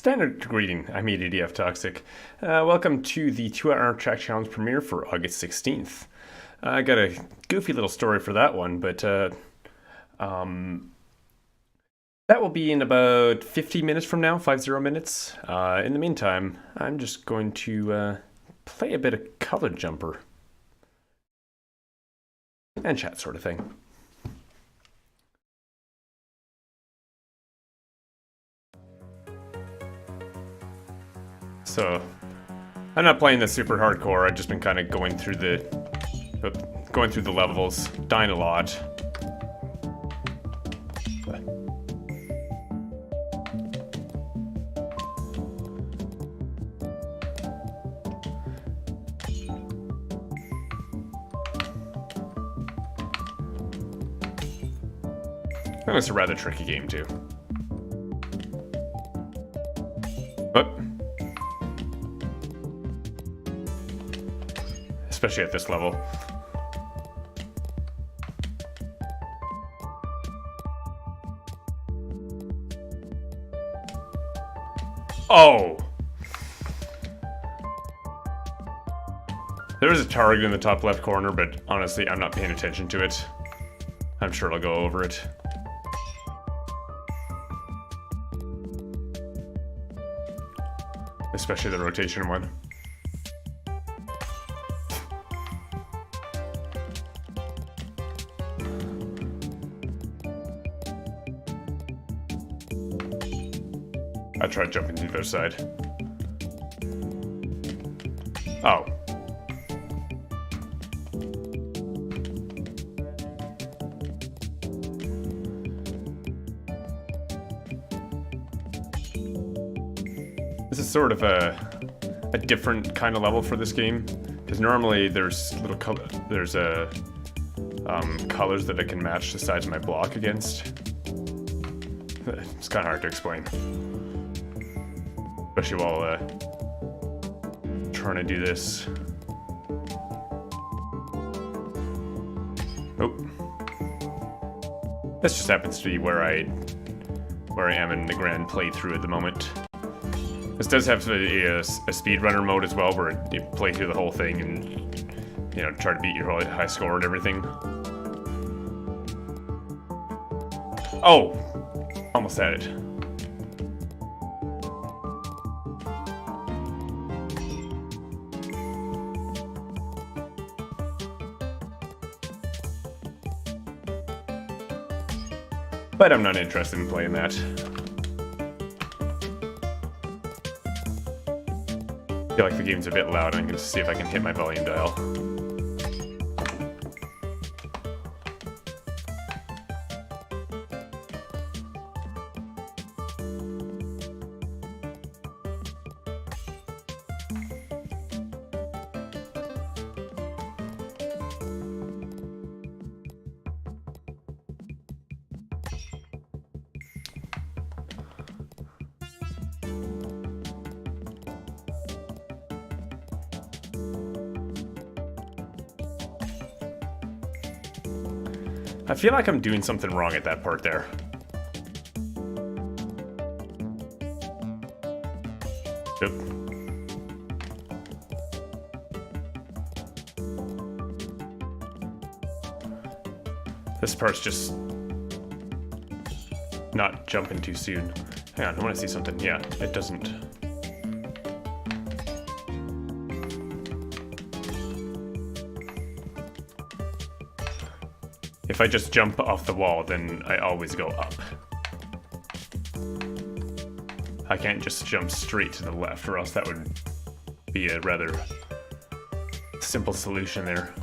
Standard greeting, I'm EDF Toxic. Welcome to the 2-hour track challenge premiere for August 16th. I got a goofy little story for that one, but that will be in about 50 minutes from now, 50 minutes. In the meantime, I'm just going to play a bit of Color Jumper and chat sort of thing. So, I'm not playing this super hardcore. I've just been kind of going through the levels, dying a lot. And it's a rather tricky game too. But especially at this level. Oh! There is a target in the top left corner, but honestly, I'm not paying attention to it. I'm sure it'll go over it. Especially the rotation one. I tried jumping to the other side. Oh. This is sort of a different kind of level for this game, because normally there's little colors that I can match the sides of my block against. It's kind of hard to explain, especially while trying to do this. Oh, this just happens to be where I am in the grand playthrough at the moment. This does have a speedrunner mode as well, where you play through the whole thing and, you know, try to beat your high score and everything. Oh! Almost had it. But I'm not interested in playing that. I feel like the game's a bit loud. I'm going to see if I can hit my volume dial. I feel like I'm doing something wrong at that part there. Oop. This part's just not jumping too soon. Hang on, I want to see something. Yeah, it doesn't. If I just jump off the wall, then I always go up. I can't just jump straight to the left, or else that would be a rather simple solution there.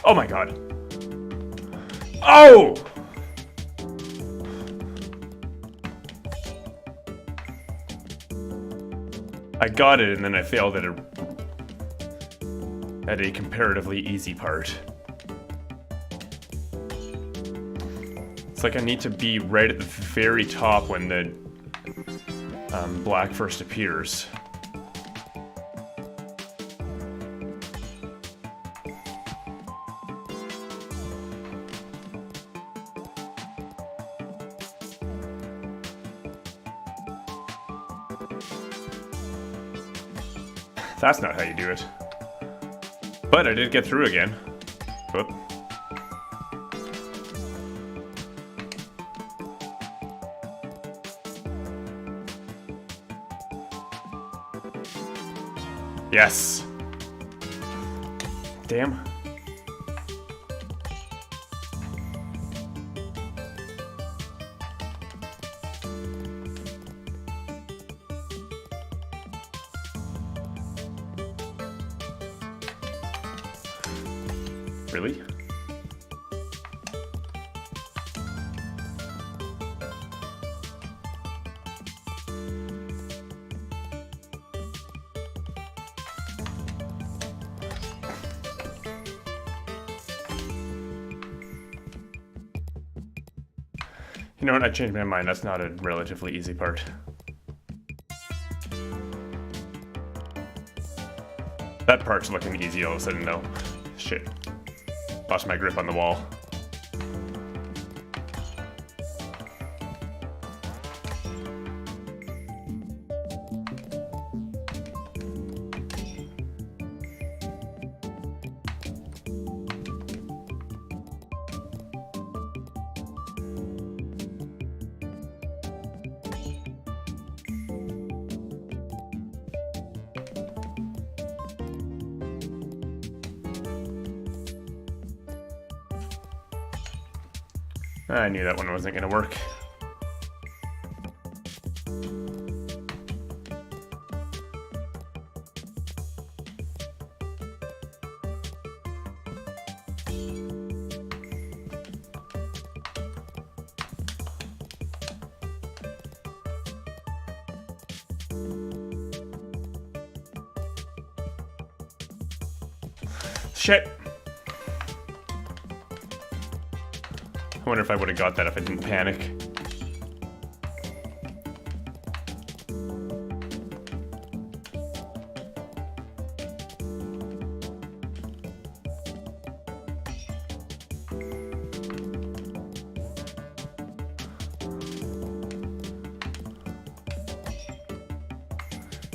Oh my god. Oh! I got it, and then I failed at a comparatively easy part. It's like I need to be right at the very top when the black first appears. That's not how you do it. But I did get through again. Whoop. Yes. Damn. Really? You know what? I changed my mind. That's not a relatively easy part. That part's looking easy all of a sudden, though. Shit. Lost my grip on the wall. I knew that one wasn't gonna work. Shit! I wonder if I would have got that if I didn't panic.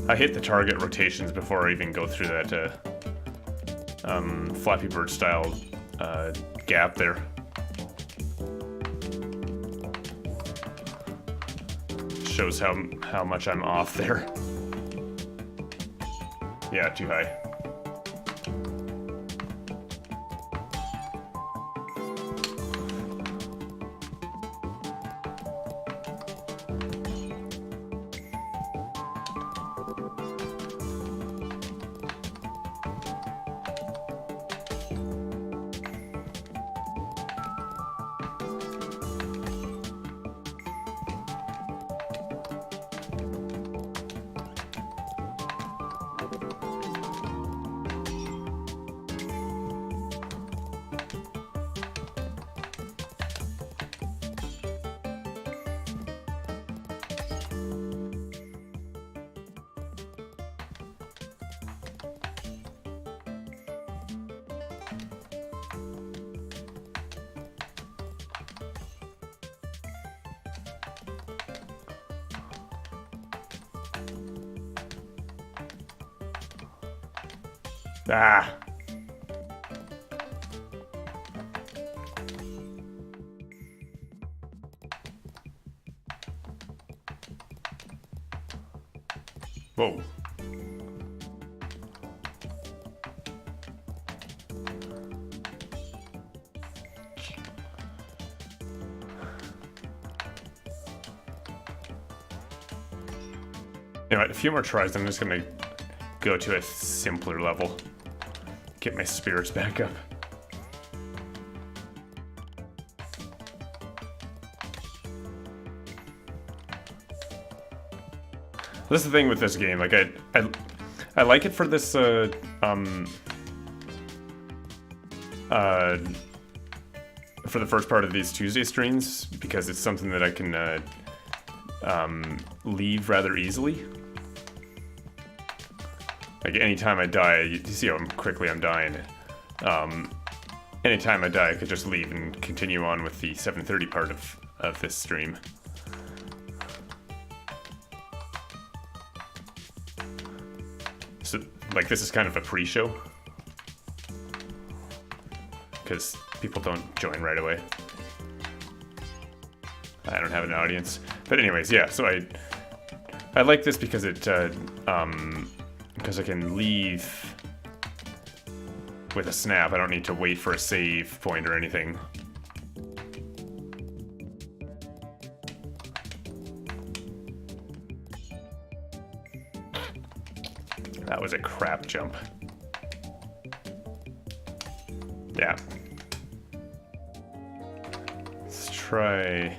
I hit the target rotations before I even go through that Flappy Bird style gap there. Shows how much I'm off there. Yeah, too high. Ah. Whoa. You know what, a few more tries, I'm just gonna go to a simpler level. Get my spirits back up. This is the thing with this game. Like I like it for this for the first part of these Tuesday streams because it's something that I can leave rather easily. Like anytime I die, you see how quickly I'm dying. Anytime I die, I could just leave and continue on with the 7:30 part of this stream. So, like, this is kind of a pre-show. Because people don't join right away. I don't have an audience. But anyways, yeah, so I like this because it, because I can leave with a snap. I don't need to wait for a save point or anything. That was a crap jump. Yeah. Let's try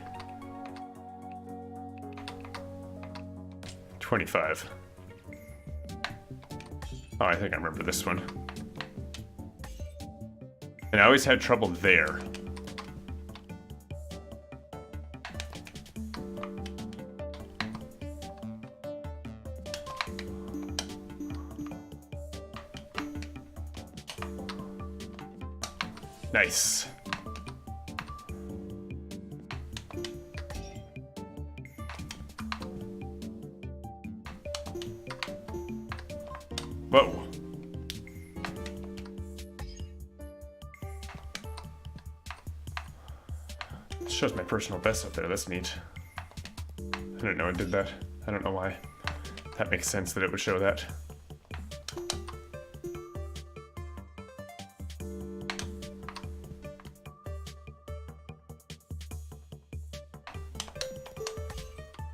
25. Oh, I think I remember this one. And I always had trouble there. Nice. Whoa. It shows my personal best up there. That's neat. I didn't know it did that. I don't know why. That makes sense that it would show that.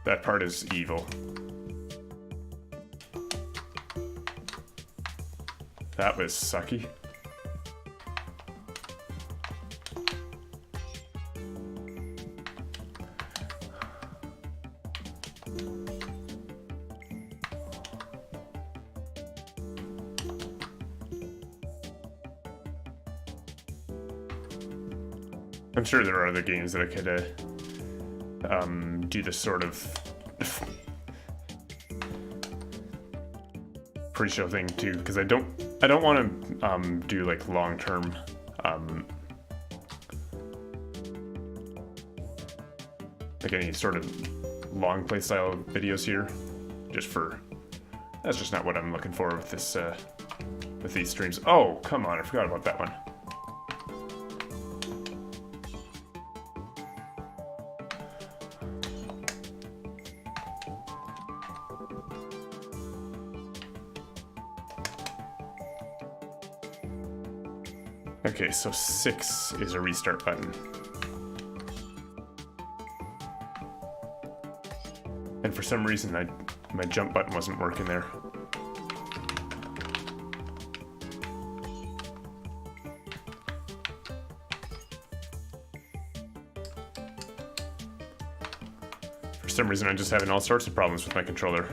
That part is evil. That was sucky. I'm sure there are other games that I could do this sort of pre-show thing too, because I don't want to do like long-term like any sort of long play style videos here. That's just not what I'm looking for with this with these streams. Oh, come on, I forgot about that one. Okay, so 6 is a restart button. And for some reason, my jump button wasn't working there. For some reason, I'm just having all sorts of problems with my controller.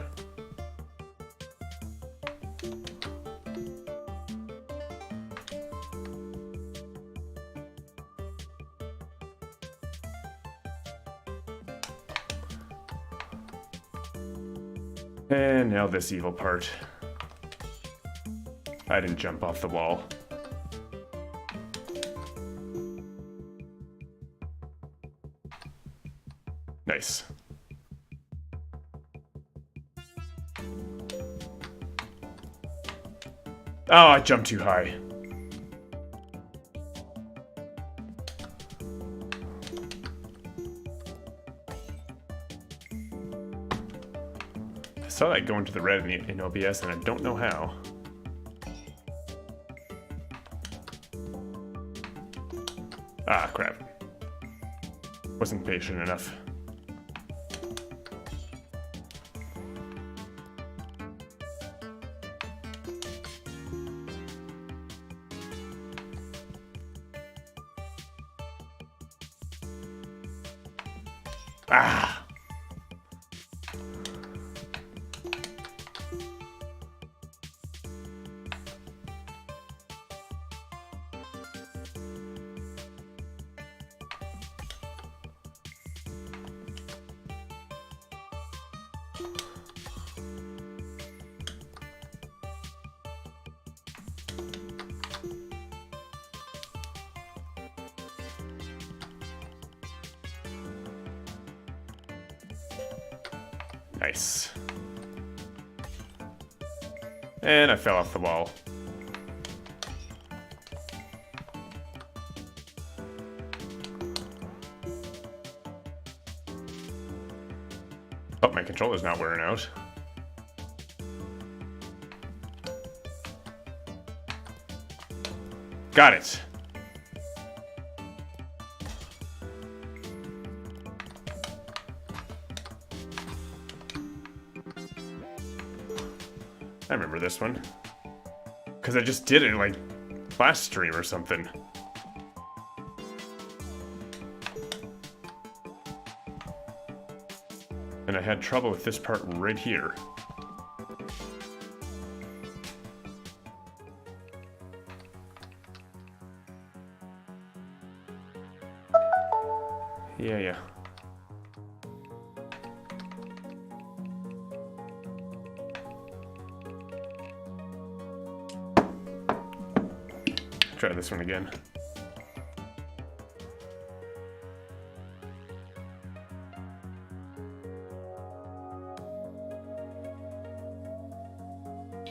And now this evil part. I didn't jump off the wall. Nice. Oh, I jumped too high. I saw that go into the red in OBS, and I don't know how. Ah, crap. Wasn't patient enough. Ah! Nice. And I fell off the wall. Oh, my controller's not wearing out. Got it. I remember this one. Because I just did it like last stream or something. And I had trouble with this part right here. Yeah. Try this one again.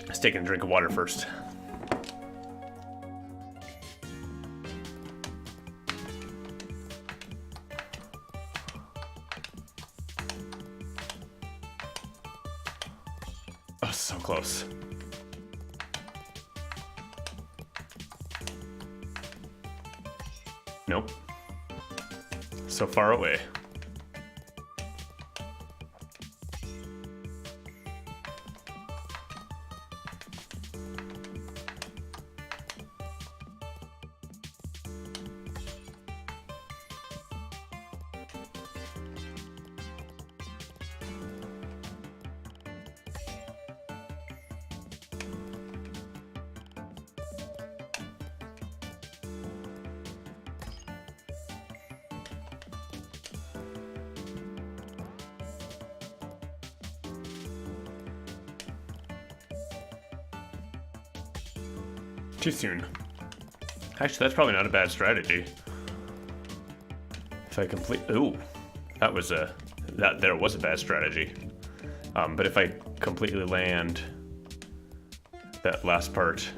Let's take a drink of water first. Oh, so close. Nope. So far away. Too soon. Actually, that's probably not a bad strategy. If I complete... Ooh. That was a... That there was a bad strategy. But if I completely land that last part,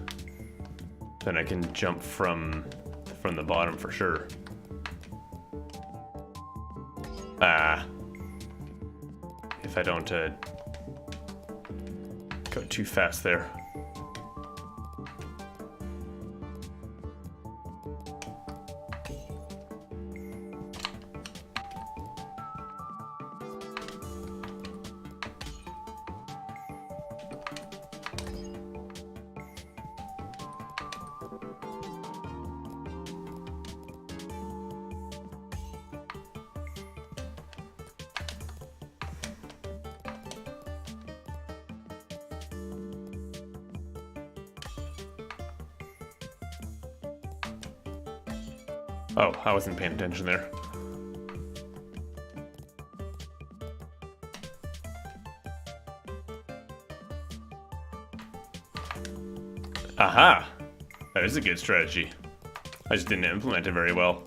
then I can jump from the bottom for sure. If I don't go too fast there. Oh, I wasn't paying attention there. Aha! That is a good strategy. I just didn't implement it very well.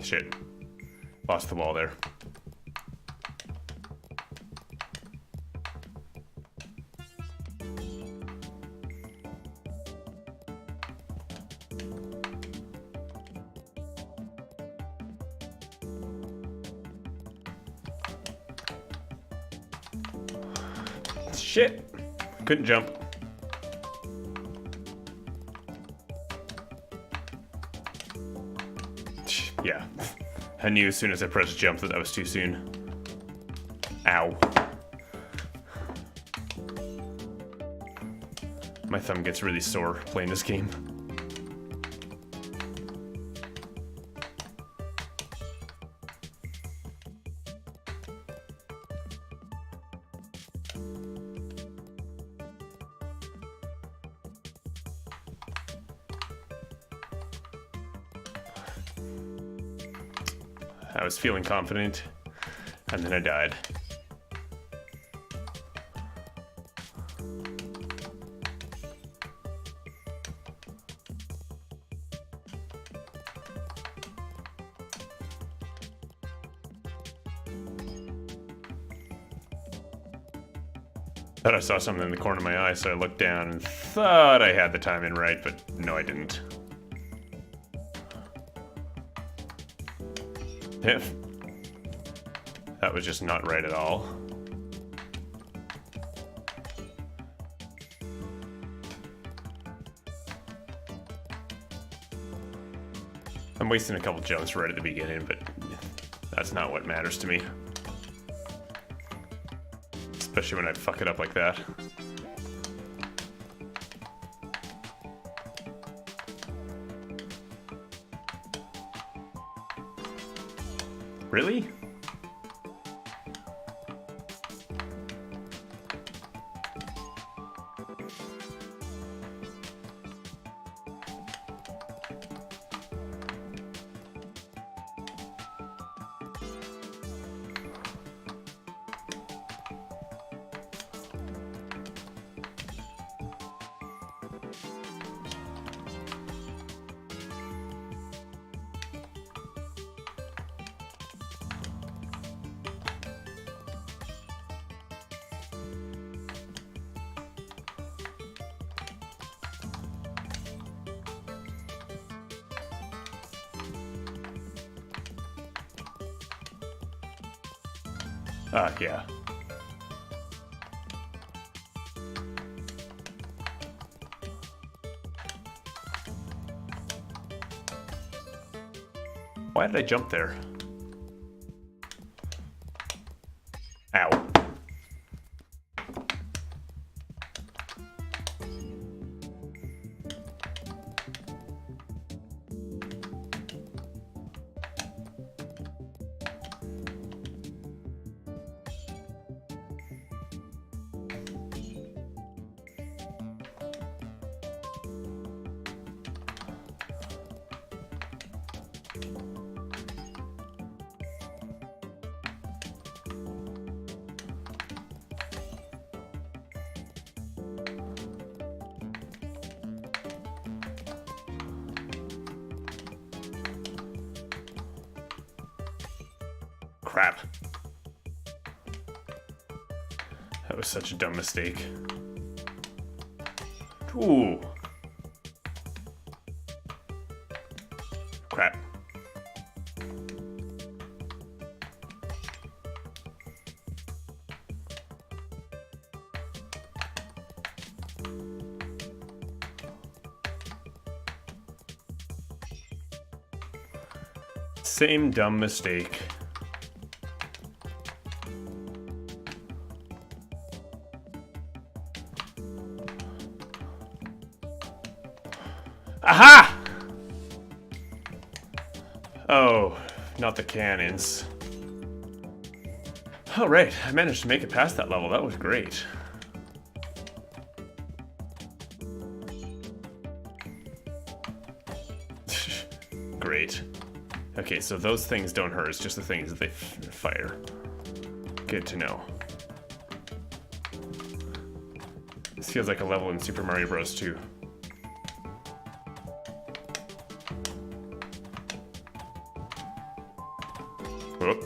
Shit. Lost the wall there. Shit! Couldn't jump. Yeah. I knew as soon as I pressed jump that was too soon. Ow. My thumb gets really sore playing this game. I was feeling confident And then I died. Thought I saw something in the corner of my eye, so I looked down and thought I had the timing right, but no, I didn't. Yeah. That was just not right at all. I'm wasting a couple jumps right at the beginning, but that's not what matters to me. Especially when I fuck it up like that. Really? Yeah. Why did I jump there? Ow. Crap. That was such a dumb mistake. Ooh. Crap. Same dumb mistake. Aha! Oh, not the cannons. Oh, right. I managed to make it past that level. That was great. Great. Okay, so those things don't hurt. It's just the things that they fire. Good to know. This feels like a level in Super Mario Bros. 2. Whoop.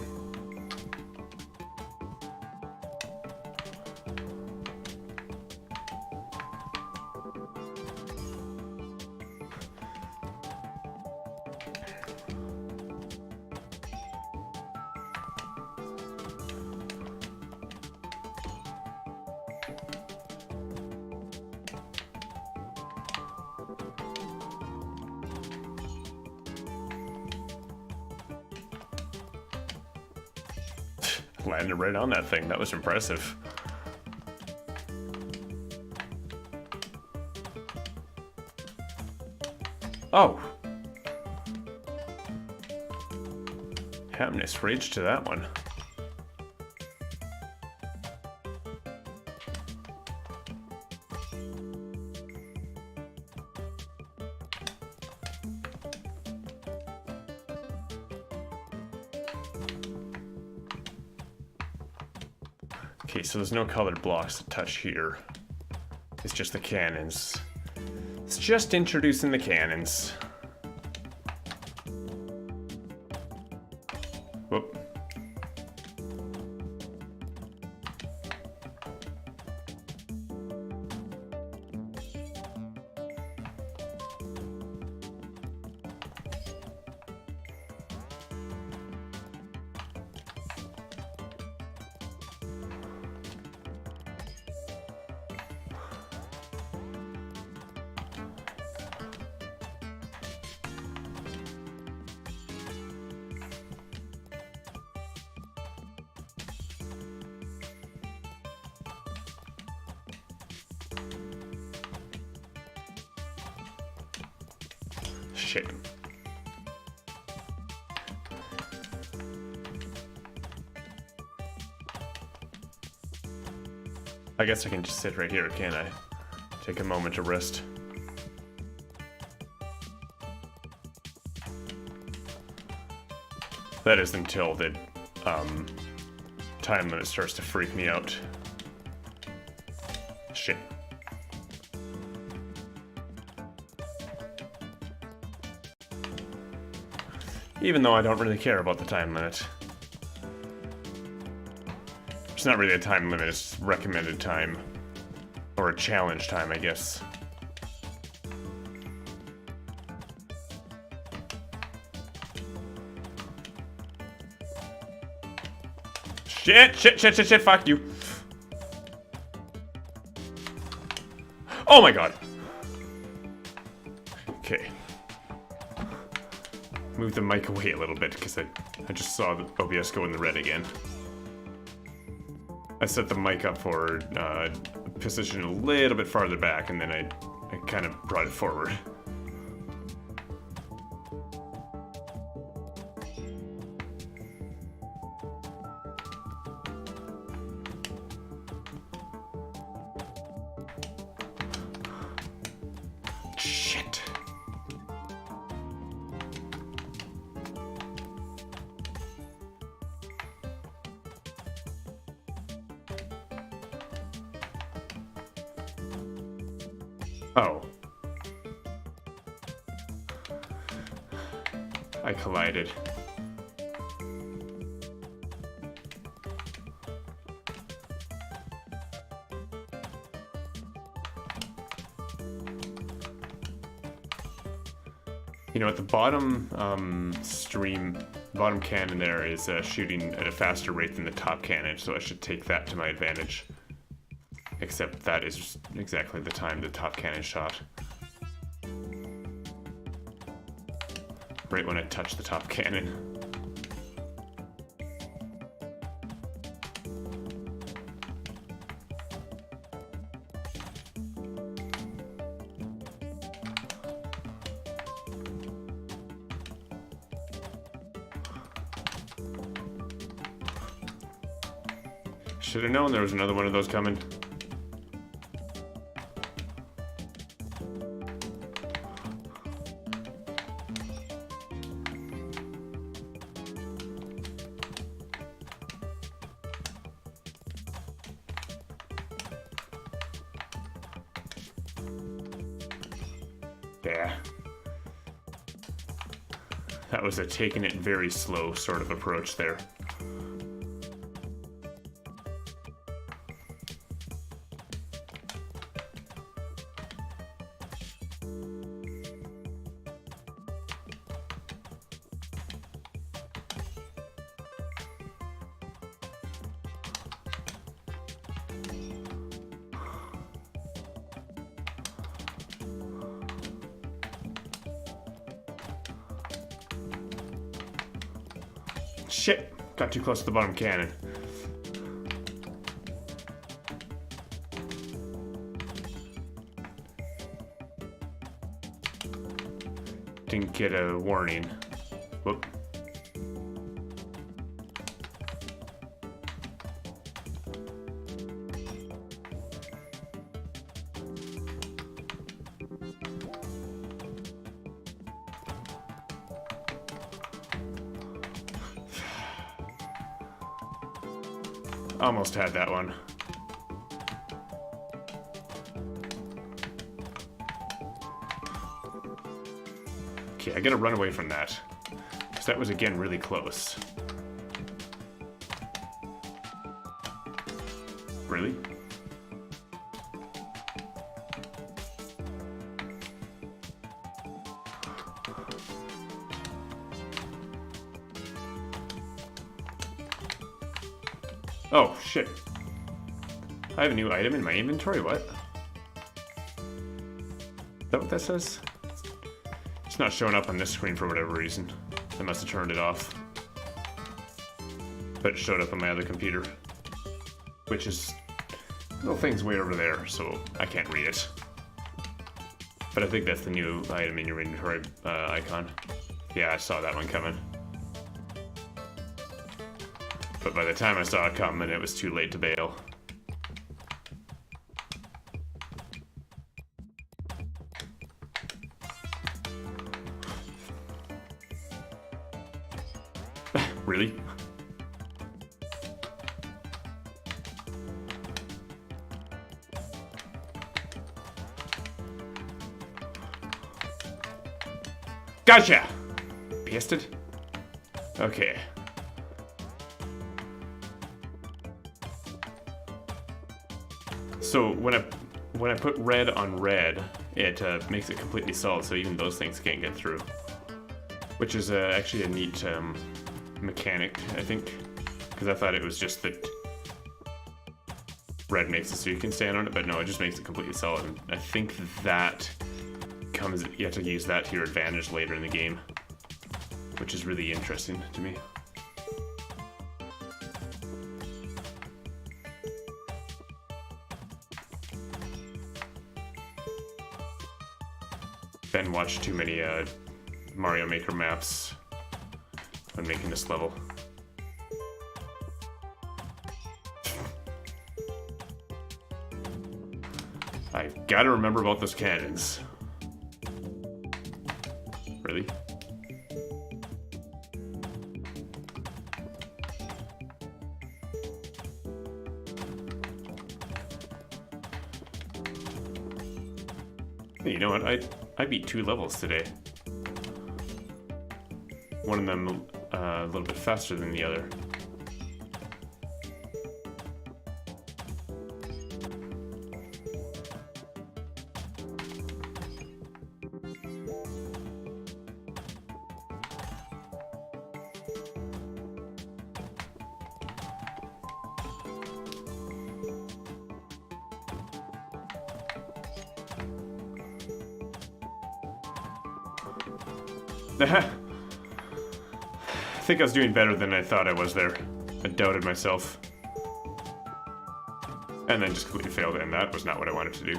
Landed right on that thing. That was impressive. Oh. Hamness rage to that one. Okay, so there's no colored blocks to touch here. It's just the cannons. It's just introducing the cannons. Whoop. Shit. I guess I can just sit right here, can't I? Take a moment to rest. That is until the time limit starts to freak me out. Shit. Even though I don't really care about the time limit. It's not really a time limit, it's recommended time. Or a challenge time, I guess. Shit, fuck you. Oh my god. Okay. Move the mic away a little bit because I just saw the OBS go in the red again. I set the mic up for position a little bit farther back and then I kind of brought it forward. Shit. Oh. I collided. You know, at the bottom bottom cannon there is shooting at a faster rate than the top cannon, so I should take that to my advantage. Except that is exactly the time the top cannon shot. Right when I touched the top cannon. Should have known there was another one of those coming. Yeah. That was a taking it very slow sort of approach there. Shit! Got too close to the bottom cannon. Didn't get a warning. Whoop. Almost had that one. Okay, I gotta run away from that. Because that was, again, really close. Really? Oh, shit. I have a new item in my inventory, what? Is that what that says? It's not showing up on this screen for whatever reason. I must have turned it off. But it showed up on my other computer. Which is... little thing's way over there, so I can't read it. But I think that's the new item in your inventory icon. Yeah, I saw that one coming. But by the time I saw it coming, it was too late to bail. Really? Gotcha! Pasted? Okay. So when I put red on red, it makes it completely solid, so even those things can't get through. Which is actually a neat mechanic, I think, because I thought it was just that red makes it so you can stand on it, but no, it just makes it completely solid. And I think that comes, you have to use that to your advantage later in the game, which is really interesting to me. Ben watched too many Mario Maker maps when making this level. I gotta remember about those cannons. Really? Hey, you know what? I beat 2 levels today. One of them a little bit faster than the other. I think I was doing better than I thought I was there. I doubted myself. And then just completely failed, and that was not what I wanted to do.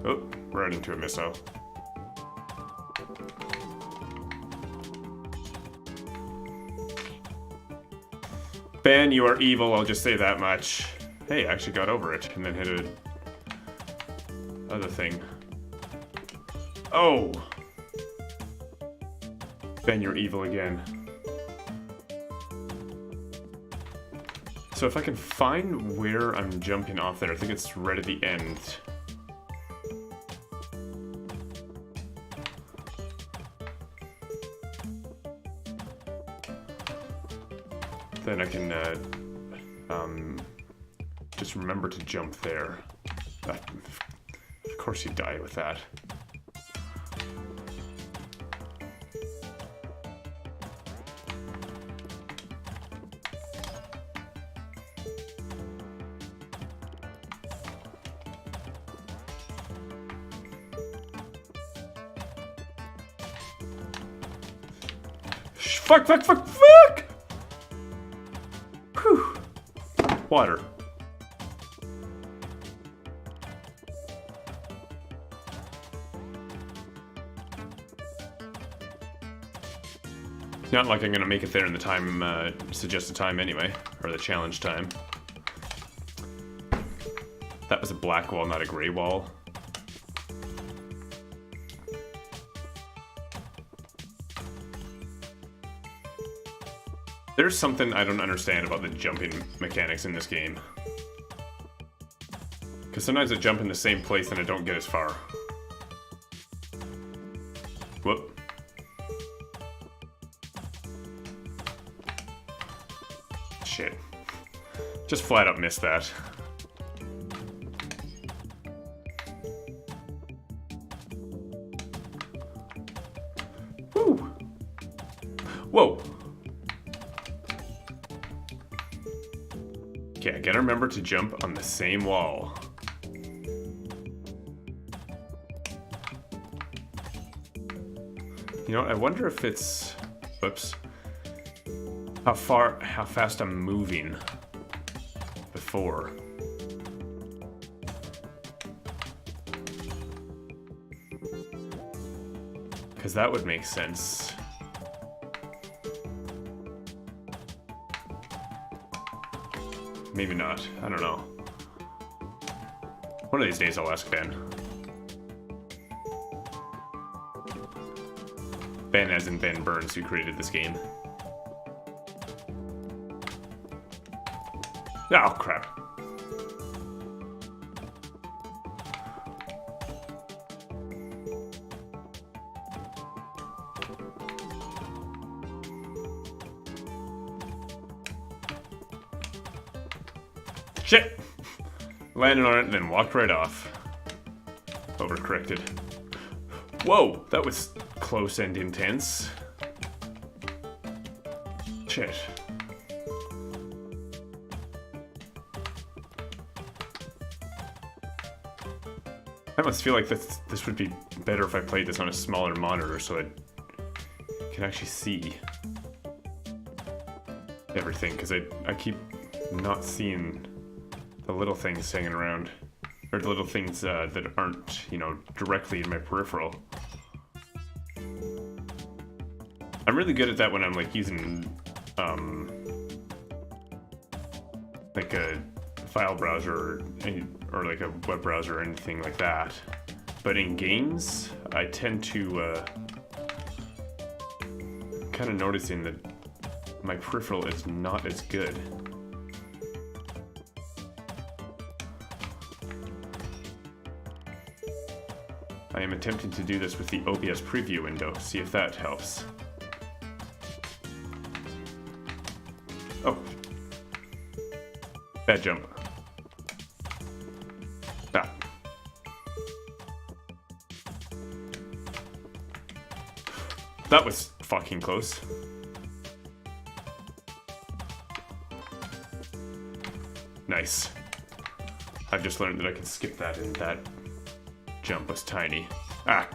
Oh, right into a missile. Ben, you are evil, I'll just say that much. Hey, I actually got over it, and then hit a other thing. Oh! Ben, you're evil again. So if I can find where I'm jumping off there, I think it's right at the end. Then I can just remember to jump there. Of course you die with that. Fuck, fuck, fuck, fuck! Whew. Water. It's not like I'm gonna make it there in the time, suggested time anyway, or the challenge time. That was a black wall, not a gray wall. There's something I don't understand about the jumping mechanics in this game. Because sometimes I jump in the same place and I don't get as far. Whoop. Shit. Just flat out missed that. Woo! Whoa! Okay, I gotta remember to jump on the same wall. You know what, I wonder if it's... Whoops. How fast I'm moving before. Because that would make sense. Maybe not. I don't know. One of these days I'll ask Ben. Ben as in Ben Burns, who created this game. Oh, crap. Shit! Landed on it and then walked right off. Overcorrected. Whoa! That was close and intense. Shit. I must feel like this would be better if I played this on a smaller monitor so I can actually see everything, because I keep not seeing the little things hanging around, or the little things that aren't, you know, directly in my peripheral. I'm really good at that when I'm like using like a file browser or like a web browser or anything like that. But in games, I tend to kind of noticing that my peripheral is not as good. I am attempting to do this with the OBS preview window, see if that helps. Oh. Bad jump. Ah. That was fucking close. Nice. I've just learned that I can skip that, and that jump was tiny. Ah.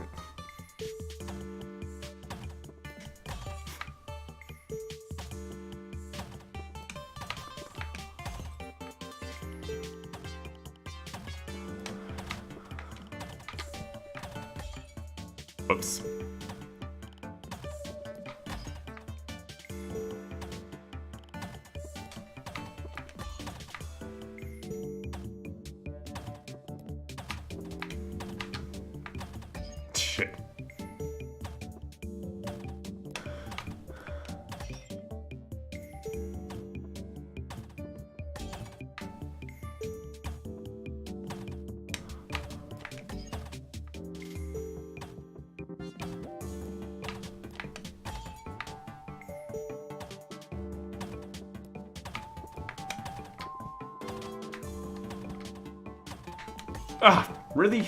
Oops. Shit. Ah, really?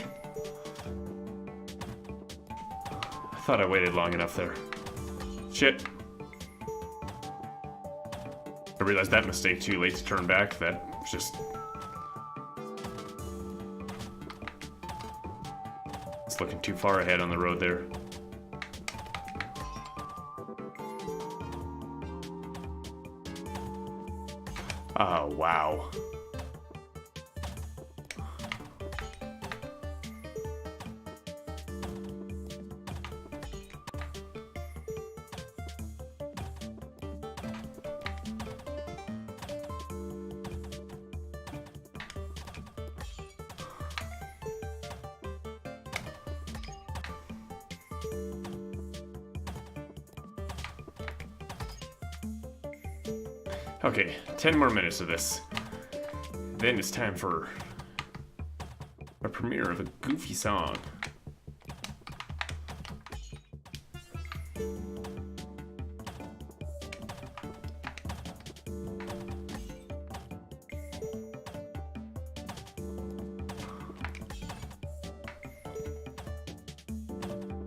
I thought I waited long enough there. Shit. I realized that mistake too late to turn back. That was just... It's looking too far ahead on the road there. Oh, wow. Okay, 10 more minutes of this. Then it's time for a premiere of a goofy song.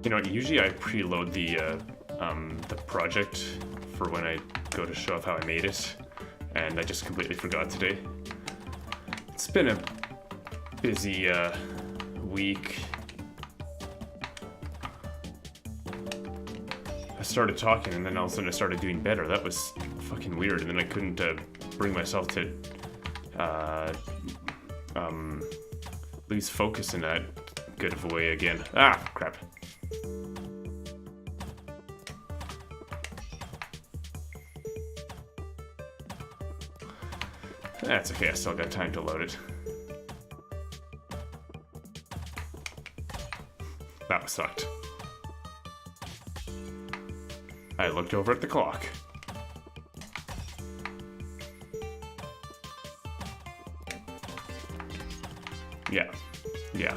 You know, usually I preload the project for when I go to show off how I made it, and I just completely forgot today. It's been a busy week. I started talking, and then all of a sudden I started doing better. That was fucking weird, and then I couldn't bring myself to lose focus in that good of a way again. Ah, crap. That's okay, I still got time to load it. That sucked. I looked over at the clock. Yeah. Yeah.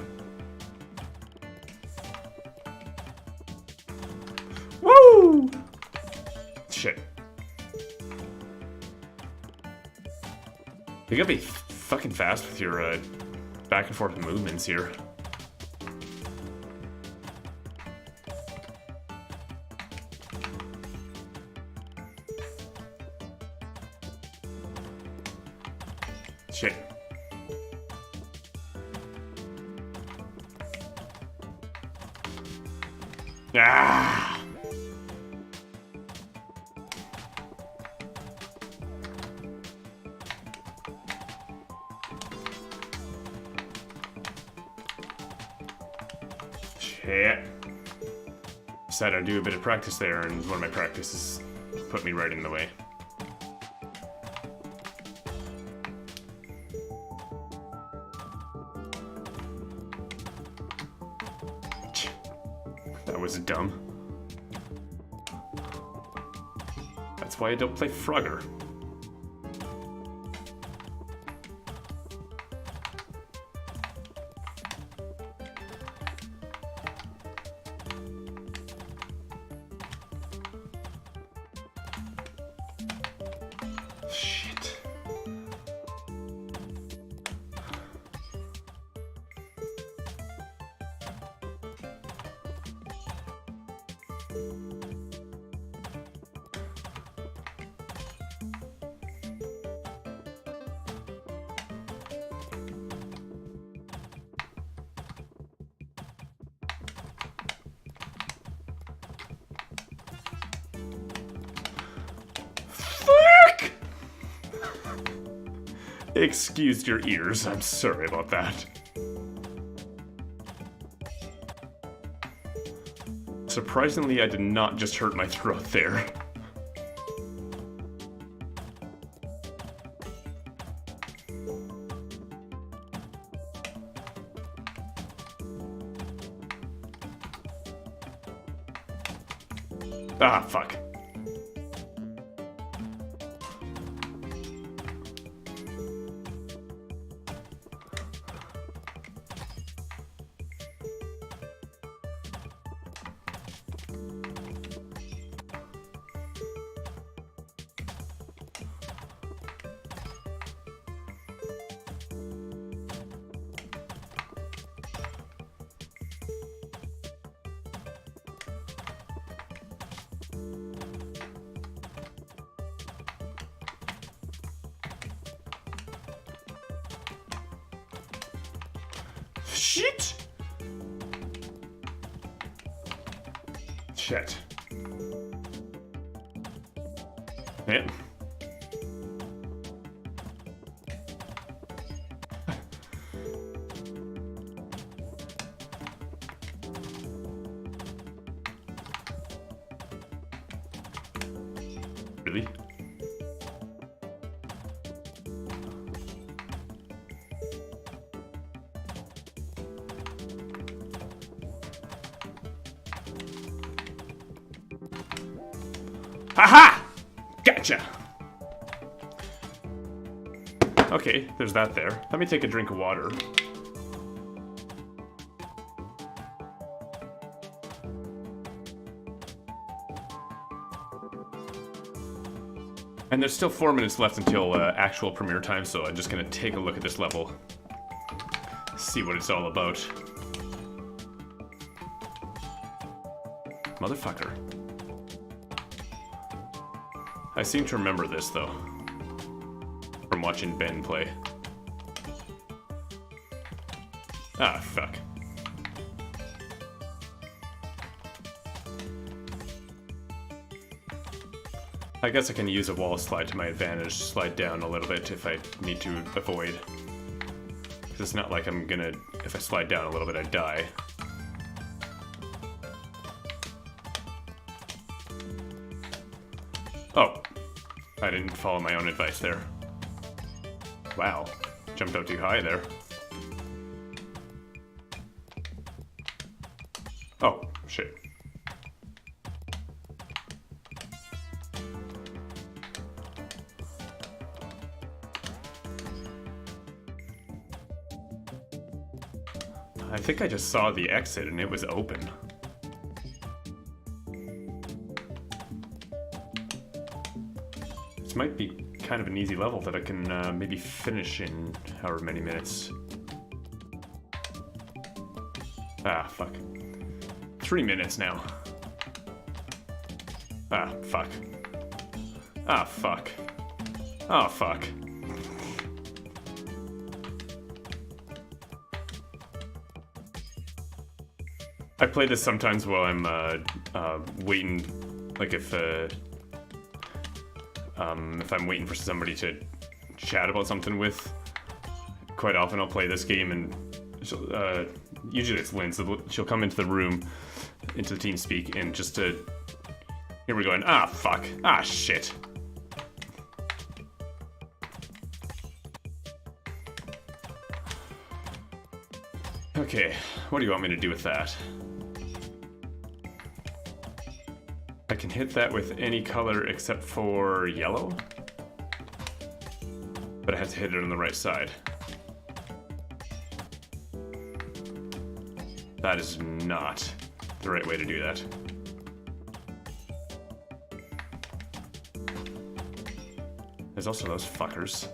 Woo! Shit. You gotta be fucking fast with your back and forth movements here. Shit. Ah! Shit. Decided I'd do a bit of practice there, and one of my practices put me right in the way. That was dumb. That's why I don't play Frogger. Shit. Excuse your ears, I'm sorry about that. Surprisingly, I did not just hurt my throat there. Ah, fuck. Shit! Shit. Yeah. Really? Haha! Gotcha! Okay, there's that there. Let me take a drink of water. And there's still 4 minutes left until actual premiere time, so I'm just gonna take a look at this level. See what it's all about. Motherfucker. I seem to remember this, though. From watching Ben play. Ah, fuck. I guess I can use a wall slide to my advantage, slide down a little bit if I need to avoid. Because it's not like I'm gonna, if I slide down a little bit, I die. Oh, I didn't follow my own advice there. Wow, jumped out too high there. Oh, shit. I think I just saw the exit and it was open. This might be kind of an easy level that I can maybe finish in however many minutes. Ah, fuck. 3 minutes now. Ah, fuck. Ah, fuck. Oh, fuck. I play this sometimes while I'm waiting, like if I'm waiting for somebody to chat about something with. Quite often I'll play this game and she'll, usually it's Lynn, so she'll come into the room, into the TeamSpeak, and just here we're going, ah, fuck, ah, shit. Okay, what do you want me to do with that? I can hit that with any color except for yellow, but I have to hit it on the right side. That is not the right way to do that. There's also those fuckers.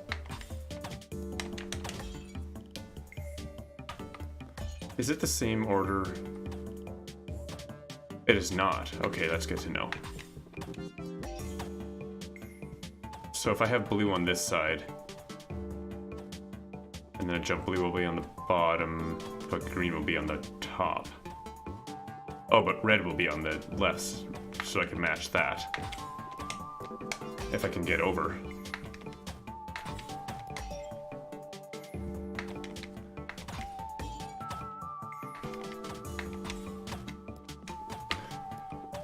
Is it the same order? It is not. Okay, that's good to know. So if I have blue on this side, and then a jump blue will be on the bottom, but green will be on the top. Oh, but red will be on the left, so I can match that. If I can get over.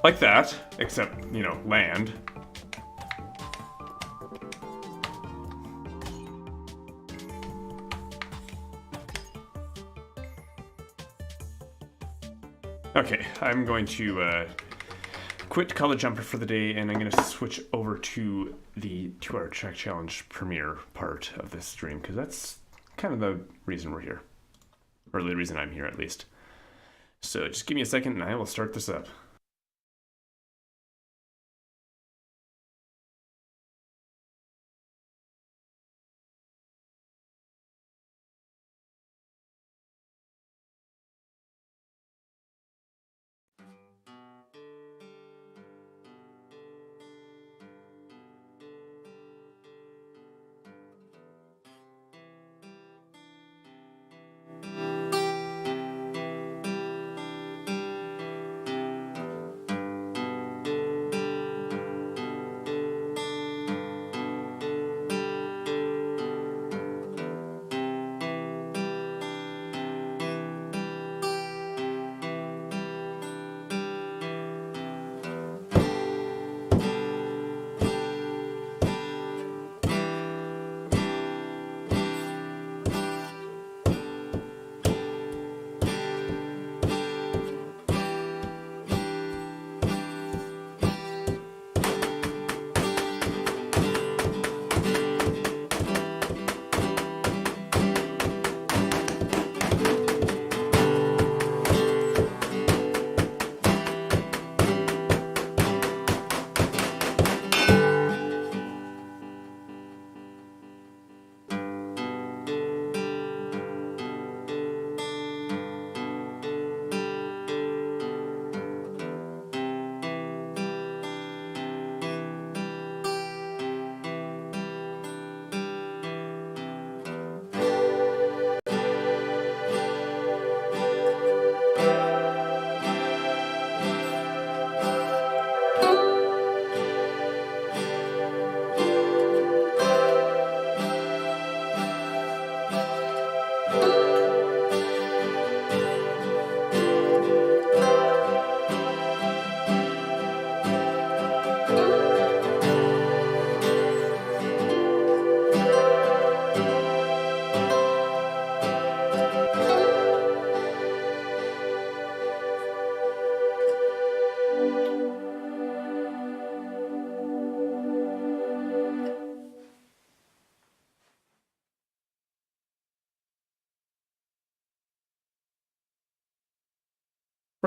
Like that, except, you know, land. Okay, I'm going to quit Color Jumper for the day, and I'm going to switch over to the 2-hour track challenge premiere part of this stream, because that's kind of the reason we're here. Or the reason I'm here, at least. So just give me a second, and I will start this up.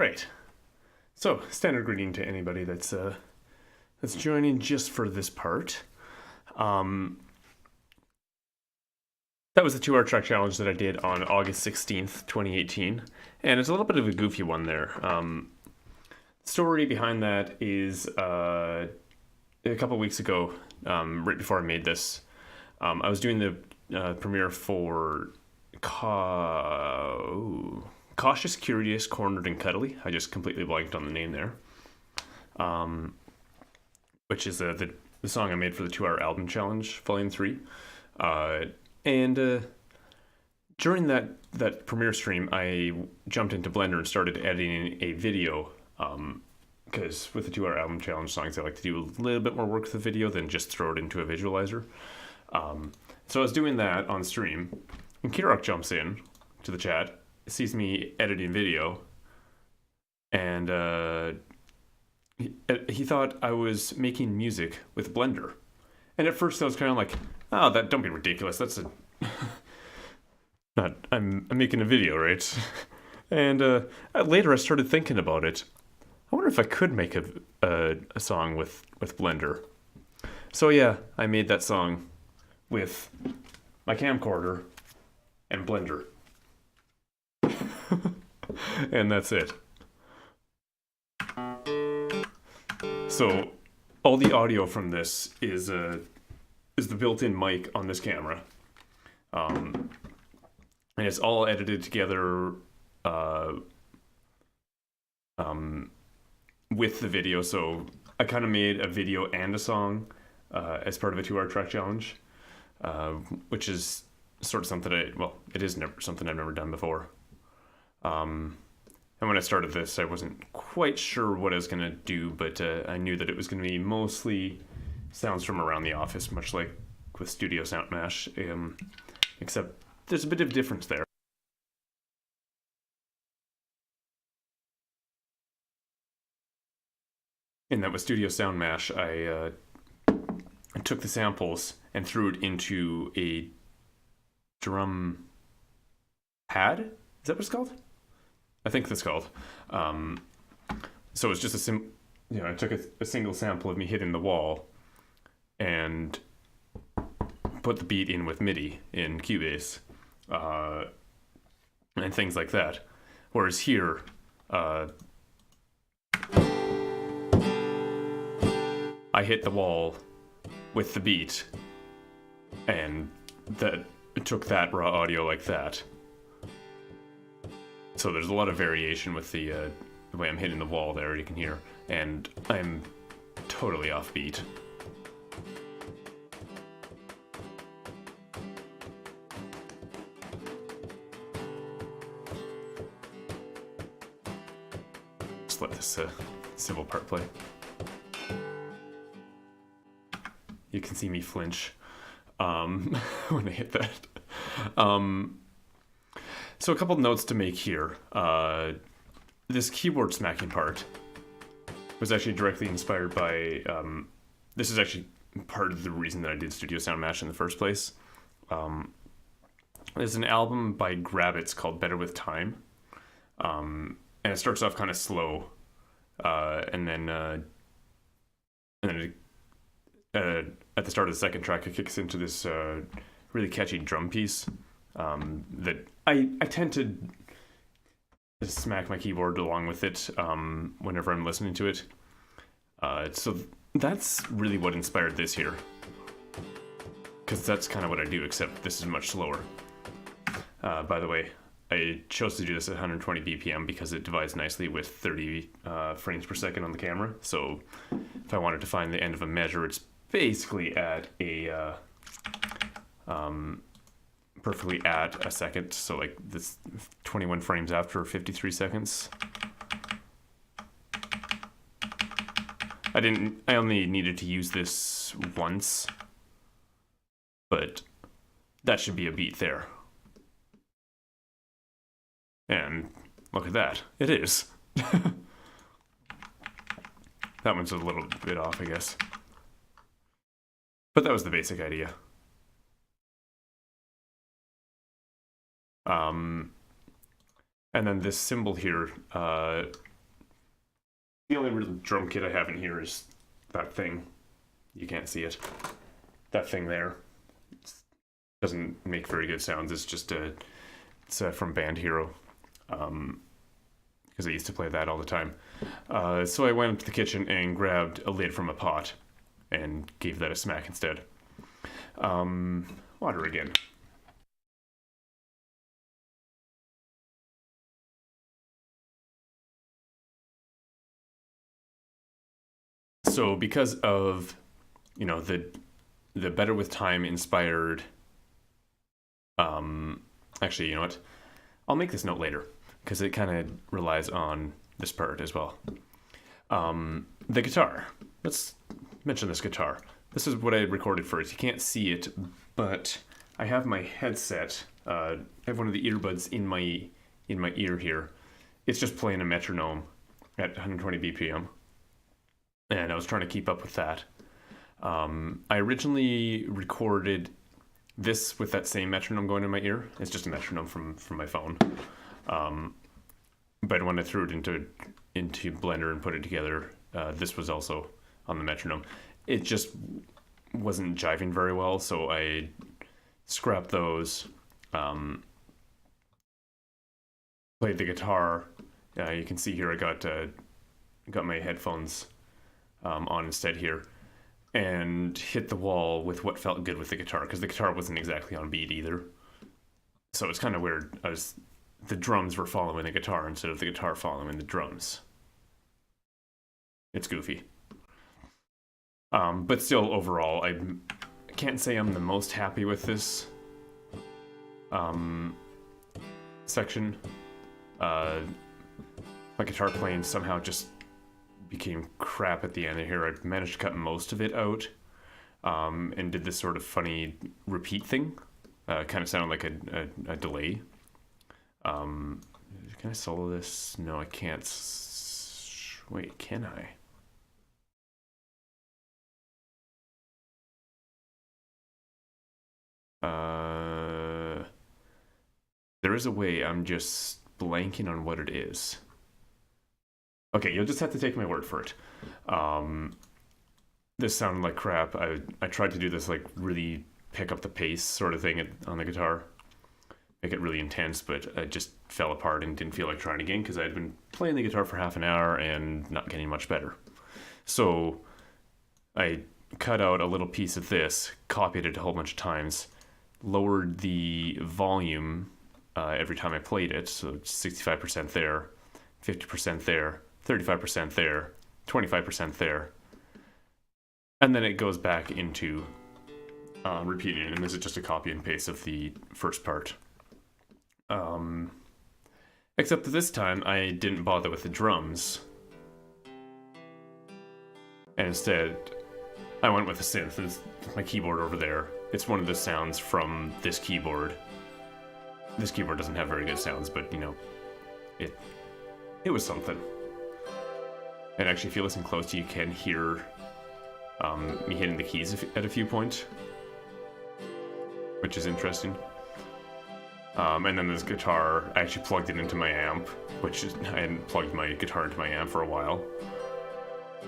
right. So, standard greeting to anybody that's joining just for this part. That was the 2-hour track challenge that I did on August 16th, 2018, and it's a little bit of a goofy one there. The story behind that is a couple weeks ago, right before I made this, I was doing the premiere for Cautious, Curious, Cornered, and Cuddly. I just completely blanked on the name there. Which is the song I made for the 2-hour album challenge, Volume 3. And during that premiere stream, I jumped into Blender and started editing a video. Because with the 2-hour album challenge songs, I like to do a little bit more work with the video than just throw it into a visualizer. So I was doing that on stream, and Kirrok jumps in to the chat, sees me editing video, and he thought I was making music with Blender. And at first I was kind of like, oh, don't be ridiculous. That's I'm making a video, right? And later I started thinking about it. I wonder if I could make a song with Blender. So yeah, I made that song with my camcorder and Blender. And that's it. So all the audio from this is the built-in mic on this camera. And it's all edited together with the video. So I kind of made a video and a song as part of a 2-hour track challenge, which is sort of something it is something I've never done before. And when I started this, I wasn't quite sure what I was going to do, but I knew that it was going to be mostly sounds from around the office, much like with Studio Sound Mash, except there's a bit of difference there. In that with Studio Sound Mash, I took the samples and threw it into a drum pad? Is that what it's called? I think that's called. So it's just I took a single sample of me hitting the wall and put the beat in with MIDI in Cubase, and things like that. Whereas here, I hit the wall with the beat, and that took that raw audio like that. So there's a lot of variation with the way I'm hitting the wall there, you can hear, and I'm totally off beat. Just let this civil part play. You can see me flinch when I hit that. So a couple notes to make here. This keyboard smacking part was actually directly inspired by, this is actually part of the reason that I did Studio Sound Mash in the first place. There's an album by Grabbits called Better With Time. And it starts off kind of slow. And then at the start of the second track, it kicks into this really catchy drum piece that I tend to smack my keyboard along with it whenever I'm listening to it. So that's really what inspired this here, because that's kind of what I do, except this is much slower. By the way, I chose to do this at 120 BPM because it divides nicely with 30 frames per second on the camera. So if I wanted to find the end of a measure, it's basically at a perfectly at a second. So like this 21 frames after 53 seconds. I only needed to use this once, but that should be a beat there. And look at that. It is. That one's a little bit off, I guess. But that was the basic idea. And then this symbol here The only real drum kit I have in here is that thing. You can't see it. That thing there. It doesn't make very good sounds. It's just it's from Band Hero. Because I used to play that all the time. So I went up to the kitchen and grabbed a lid from a pot and gave that a smack instead. Water again. So because of, the Better With Time inspired, actually, you know what? I'll make this note later because it kind of relies on this part as well. The guitar. Let's mention this guitar. This is what I recorded first. You can't see it, but I have my headset. I have one of the earbuds in my ear here. It's just playing a metronome at 120 BPM. And I was trying to keep up with that. I originally recorded this with that same metronome going in my ear. It's just a metronome from my phone. But when I threw it into Blender and put it together, this was also on the metronome. It just wasn't jiving very well, so I scrapped those. Played the guitar. You can see here I got my headphones on instead here, and hit the wall with what felt good with the guitar, because the guitar wasn't exactly on beat either. So it's kind of weird. The drums were following the guitar instead of the guitar following the drums. It's goofy. But still, overall, I can't say I'm the most happy with this section. My guitar playing somehow just became crap at the end of here. I managed to cut most of it out, and did this sort of funny repeat thing. Kind of sounded like a delay. Can I solo this? No, I can't. Wait, can I? There is a way. I'm just blanking on what it is. Okay, you'll just have to take my word for it. This sounded like crap. I tried to do this like really pick up the pace sort of thing on the guitar, make it really intense, but it just fell apart and didn't feel like trying again because I'd been playing the guitar for half an hour and not getting much better. So I cut out a little piece of this, copied it a whole bunch of times, lowered the volume every time I played it, so 65% there, 50% there, 35% there, 25% there, and then it goes back into repeating, and this is just a copy and paste of the first part. Except that this time I didn't bother with the drums, and instead I went with a synth. There's my keyboard over there. It's one of the sounds from this keyboard. This keyboard doesn't have very good sounds, but it was something. And actually, if you listen closely, you can hear me hitting the keys at a few points, which is interesting. And then this guitar, I actually plugged it into my amp, I hadn't plugged my guitar into my amp for a while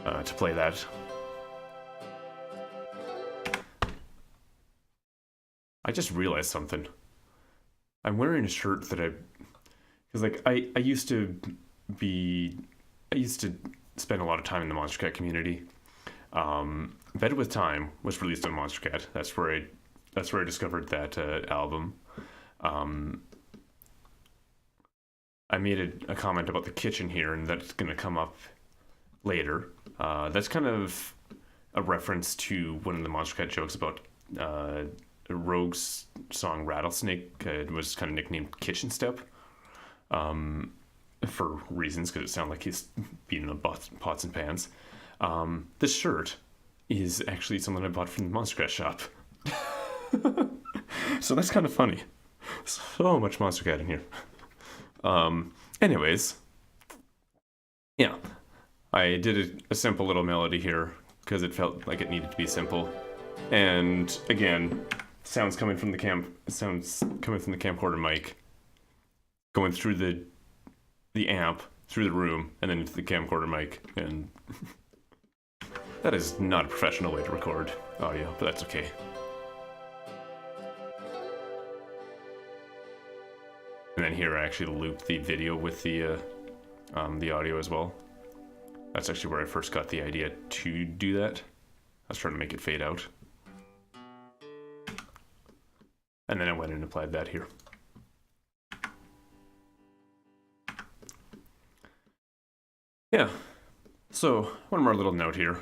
to play that. I just realized something. I'm wearing a shirt that I used to spend a lot of time in the Monster Cat community. Better With Time was released on Monster Cat. That's where I discovered that album. I made a comment about the kitchen here, and that's going to come up later. That's kind of a reference to one of the Monster Cat jokes about Rogue's song Rattlesnake. It was kind of nicknamed Kitchen Step for reasons, because it sounded like he's beating on pots and pans. This shirt is actually something I bought from the Monster Cat shop. So that's kind of funny. So much Monster Cat in here. Anyways, yeah, I did a simple little melody here because it felt like it needed to be simple. And again, sounds coming from the camcorder mic, going through the amp, through the room and then into the camcorder mic, and that is not a professional way to record audio, but that's okay. And then here I actually looped the video with the audio as well. That's actually where I first got the idea to do that. I was trying to make it fade out. And then I went and applied that here. Yeah, so one more little note here.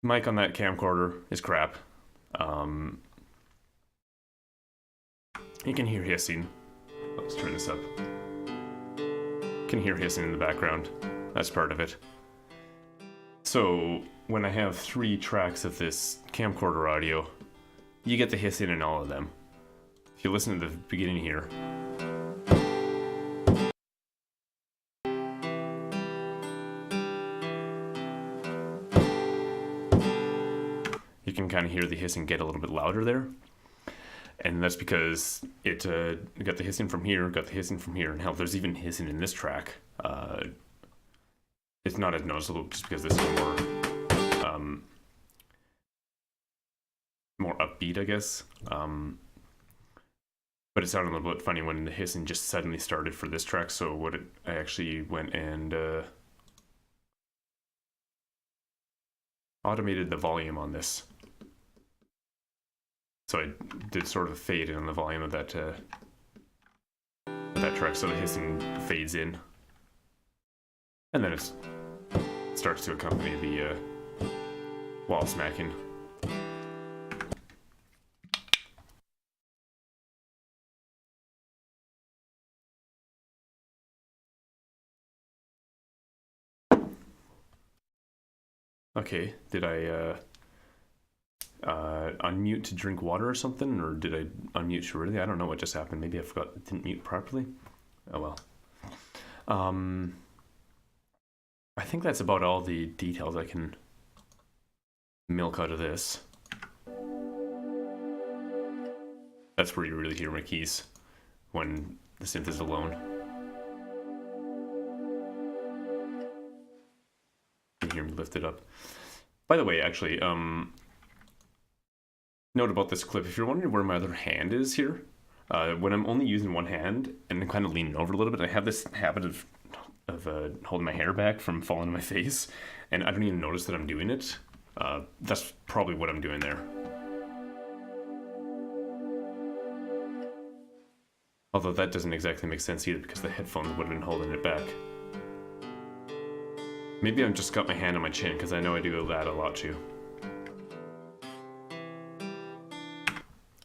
Mic on that camcorder is crap. You can hear hissing. Let's turn this up. You can hear hissing in the background. That's part of it. So when I have 3 tracks of this camcorder audio, you get the hissing in all of them. If you listen to the beginning here, you can kind of hear the hissing get a little bit louder there. And that's because it got the hissing from here, got the hissing from here, and hell, there's even hissing in this track. It's not as noticeable just because this is more upbeat, I guess. But it sounded a little bit funny when the hissing just suddenly started for this track. So I actually went and automated the volume on this. So I did sort of a fade in on the volume of that track, so the hissing fades in, and then it starts to accompany the wall smacking. Okay, did I unmute to drink water or something, or did I unmute too early? I don't know what just happened. Maybe I didn't mute properly. Oh well. I think that's about all the details I can milk out of this. That's where you really hear my keys, when the synth is alone. You hear me lift it up. By the way, actually, note about this clip, if you're wondering where my other hand is here, when I'm only using one hand and kind of leaning over a little bit, I have this habit of holding my hair back from falling on my face, and I don't even notice that I'm doing it. That's probably what I'm doing there. Although that doesn't exactly make sense either, because the headphones would have been holding it back. Maybe I've just got my hand on my chin, because I know I do that a lot too.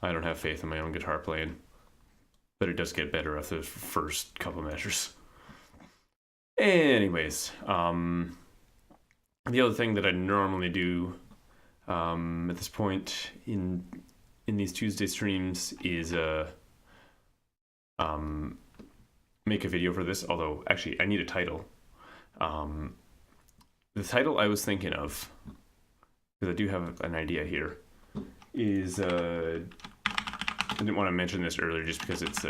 I don't have faith in my own guitar playing, but it does get better after the first couple measures. Anyways, the other thing that I normally do at this point in these Tuesday streams is make a video for this, although actually I need a title. The title I was thinking of, because I do have an idea here, is I didn't want to mention this earlier just because it's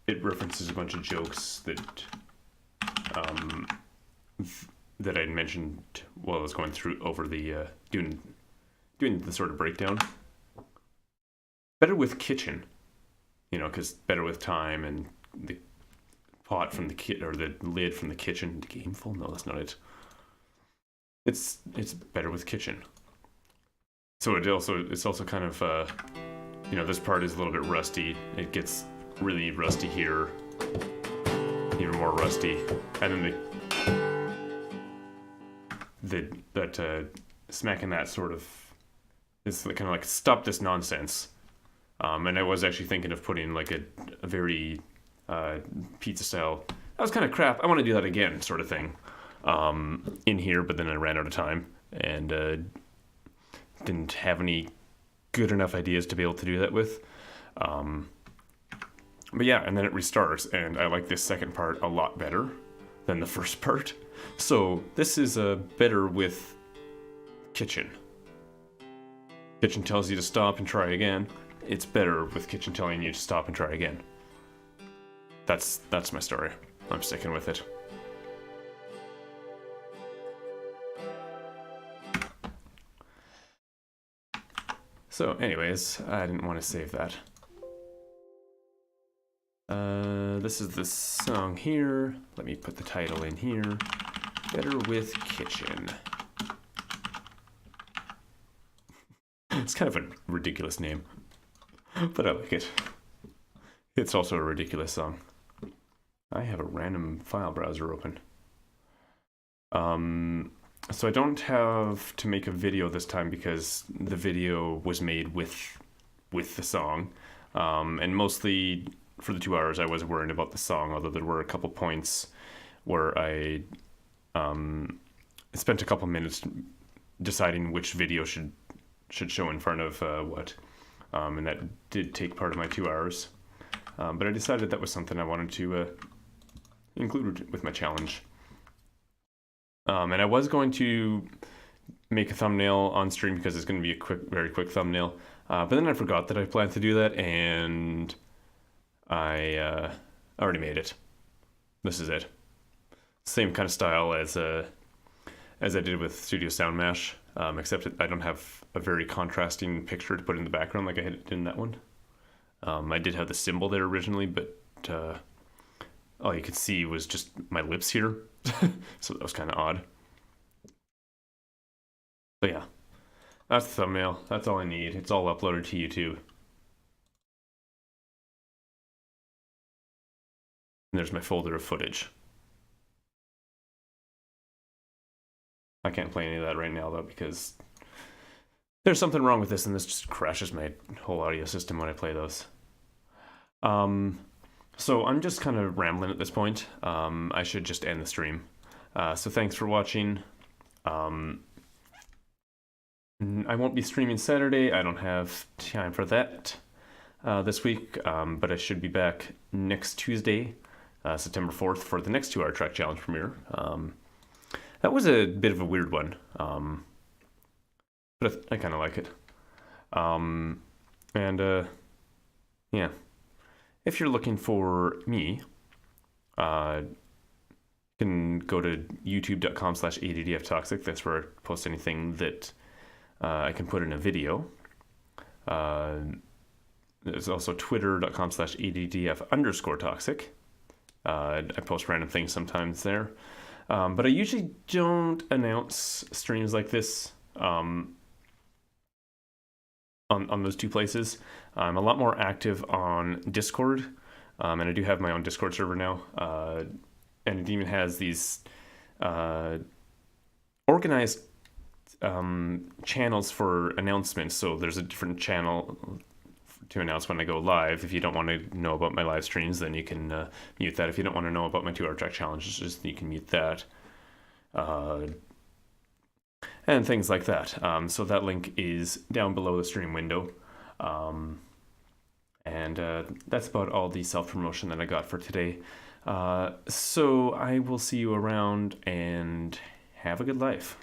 it references a bunch of jokes that that I'd mentioned while I was going through over the doing the sort of breakdown. Better with kitchen, you know, because better with time, and the pot from the kit, or the lid from the kitchen. Gameful? No, that's not it. It's better with kitchen. So it's also kind of you know, this part is a little bit rusty. It gets really rusty here, even more rusty, and then that smacking that sort of is kind of like, stop this nonsense. And I was actually thinking of putting like a very pizza style, that was kind of crap, I want to do that again sort of thing in here, but then I ran out of time and didn't have any good enough ideas to be able to do that with. But yeah, and then it restarts, and I like this second part a lot better than the first part. So this is better with kitchen. Kitchen tells you to stop and try again. It's better with kitchen telling you to stop and try again. that's my story. I'm sticking with it. So anyways, I didn't want to save that. This is the song here. Let me put the title in here. Better with Kitchen. It's kind of a ridiculous name, but I like it. It's also a ridiculous song. I have a random file browser open. So I don't have to make a video this time because the video was made with the song. And mostly for the 2 hours I was worried about the song, although there were a couple points where I spent a couple minutes deciding which video should show in front of what. And that did take part of my 2 hours. But I decided that was something I wanted to include with my challenge. And I was going to make a thumbnail on stream because it's going to be a very quick thumbnail. But then I forgot that I planned to do that, and I already made it. This is it. Same kind of style as I did with Studio Sound Mash, except I don't have a very contrasting picture to put in the background like I had in that one. I did have the symbol there originally, but all you could see was just my lips here. So that was kind of odd. But yeah, that's the thumbnail. That's all I need. It's all uploaded to YouTube. And there's my folder of footage. I can't play any of that right now though because there's something wrong with this and this just crashes my whole audio system when I play those. So I'm just kind of rambling at this point. I should just end the stream. So thanks for watching. I won't be streaming Saturday. I don't have time for that this week, but I should be back next Tuesday, September 4th, for the next 2 hour track challenge premiere. That was a bit of a weird one, but I kind of like it. Yeah. If you're looking for me, you can go to youtube.com/addftoxic. That's where I post anything that I can put in a video. There's also twitter.com/addf_toxic. I post random things sometimes there. But I usually don't announce streams like this on those two places. I'm a lot more active on Discord, and I do have my own Discord server now, and it even has these organized channels for announcements. So there's a different channel to announce when I go live. If you don't want to know about my live streams, then you can mute that. If you don't want to know about my 2 hour track challenges, you can mute that. And things like that. So that link is down below the stream window. And that's about all the self-promotion that I got for today. So I will see you around, and have a good life.